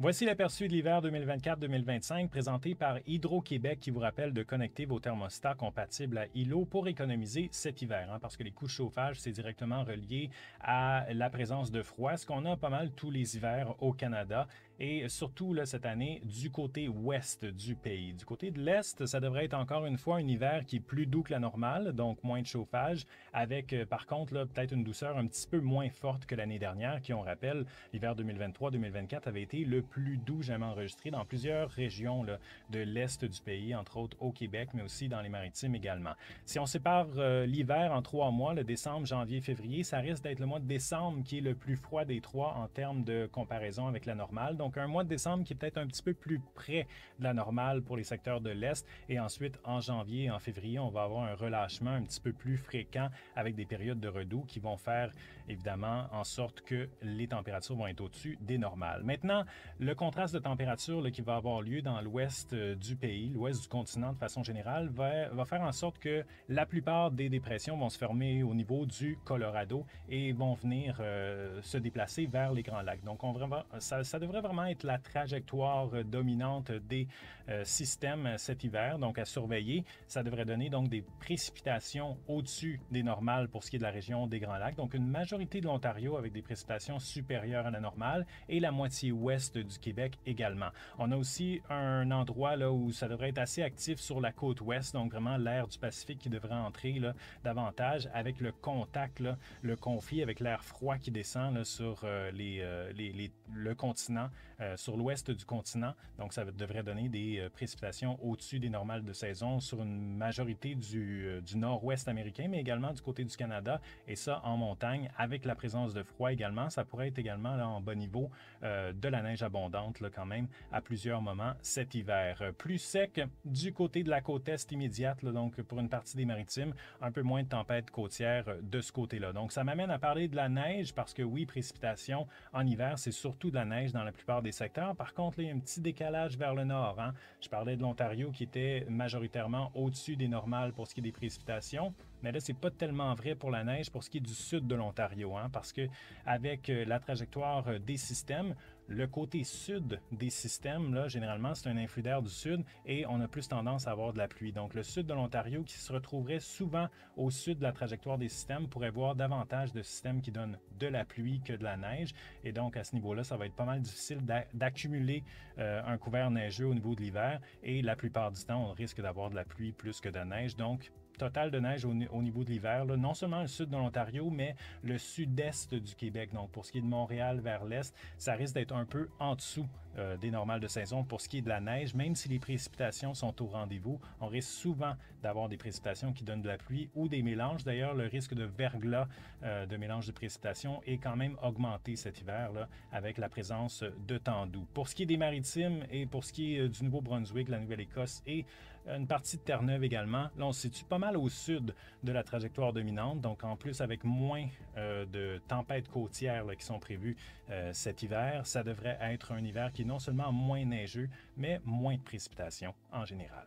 Voici l'aperçu de l'hiver 2024-2025 présenté par Hydro-Québec qui vous rappelle de connecter vos thermostats compatibles à ILO pour économiser cet hiver, parce que les coûts de chauffage, c'est directement relié à la présence de froid, ce qu'on a pas mal tous les hivers au Canada et surtout là, cette année du côté ouest du pays. Du côté de l'est, ça devrait être encore une fois un hiver qui est plus doux que la normale, donc moins de chauffage, avec par contre peut-être une douceur un petit peu moins forte que l'année dernière, qui on rappelle, l'hiver 2023-2024 avait été le plus doux jamais enregistré dans plusieurs régions là, de l'est du pays, entre autres au Québec, mais aussi dans les maritimes également. Si on sépare l'hiver en 3 mois, le décembre, janvier, février, ça risque d'être le mois de décembre qui est le plus froid des trois en termes de comparaison avec la normale. Donc un mois de décembre qui est peut-être un petit peu plus près de la normale pour les secteurs de l'est. Et ensuite, en janvier et en février, on va avoir un relâchement un petit peu plus fréquent avec des périodes de redoux qui vont faire évidemment en sorte que les températures vont être au-dessus des normales. Maintenant, le contraste de température qui va avoir lieu dans l'ouest du pays, l'ouest du continent de façon générale, va faire en sorte que la plupart des dépressions vont se former au niveau du Colorado et vont venir se déplacer vers les Grands Lacs. Donc, ça devrait vraiment être la trajectoire dominante des systèmes cet hiver, donc à surveiller. Ça devrait donner donc des précipitations au-dessus des normales pour ce qui est de la région des Grands Lacs. Donc, une majorité de l'Ontario avec des précipitations supérieures à la normale et la moitié ouest du Québec également. On a aussi un endroit là où ça devrait être assez actif sur la côte ouest, donc vraiment l'air du Pacifique qui devrait entrer là, davantage avec le contact, là, le conflit avec l'air froid qui descend là, sur le continent, sur l'ouest du continent. Donc ça devrait donner des précipitations au-dessus des normales de saison sur une majorité du nord-ouest américain, mais également du côté du Canada, et ça en montagne avec la présence de froid également. Ça pourrait être également là, en bas niveau de la neige abondante là, quand même à plusieurs moments cet hiver. Plus sec du côté de la côte est immédiate, là, donc pour une partie des maritimes, un peu moins de tempêtes côtières de ce côté-là. Donc ça m'amène à parler de la neige parce que oui, précipitation en hiver, c'est surtout de la neige dans la plupart des secteurs. Par contre, là, il y a un petit décalage vers le nord. Je parlais de l'Ontario qui était majoritairement au-dessus des normales pour ce qui est des précipitations. Mais là, c'est pas tellement vrai pour la neige pour ce qui est du sud de l'Ontario, parce que avec la trajectoire des systèmes, le côté sud des systèmes, là, généralement, c'est un influx d'air du sud et on a plus tendance à avoir de la pluie. Donc, le sud de l'Ontario, qui se retrouverait souvent au sud de la trajectoire des systèmes, pourrait voir davantage de systèmes qui donnent de la pluie que de la neige. Et donc, à ce niveau-là, ça va être pas mal difficile d'accumuler un couvert neigeux au niveau de l'hiver. Et la plupart du temps, on risque d'avoir de la pluie plus que de la neige. Donc, total de neige au niveau de l'hiver, non seulement le sud de l'Ontario, mais le sud-est du Québec. Donc, pour ce qui est de Montréal vers l'est, ça risque d'être un peu en dessous des normales de saison pour ce qui est de la neige. Même si les précipitations sont au rendez-vous, on risque souvent d'avoir des précipitations qui donnent de la pluie ou des mélanges. D'ailleurs, le risque de verglas, de mélange de précipitations, est quand même augmenté cet hiver là, avec la présence de temps doux. Pour ce qui est des maritimes et pour ce qui est du Nouveau-Brunswick, la Nouvelle-Écosse et une partie de Terre-Neuve également, là, on se situe pas mal au sud de la trajectoire dominante, donc en plus avec moins de tempêtes côtières là, qui sont prévues cet hiver, ça devrait être un hiver qui est non seulement moins neigeux, mais moins de précipitations en général.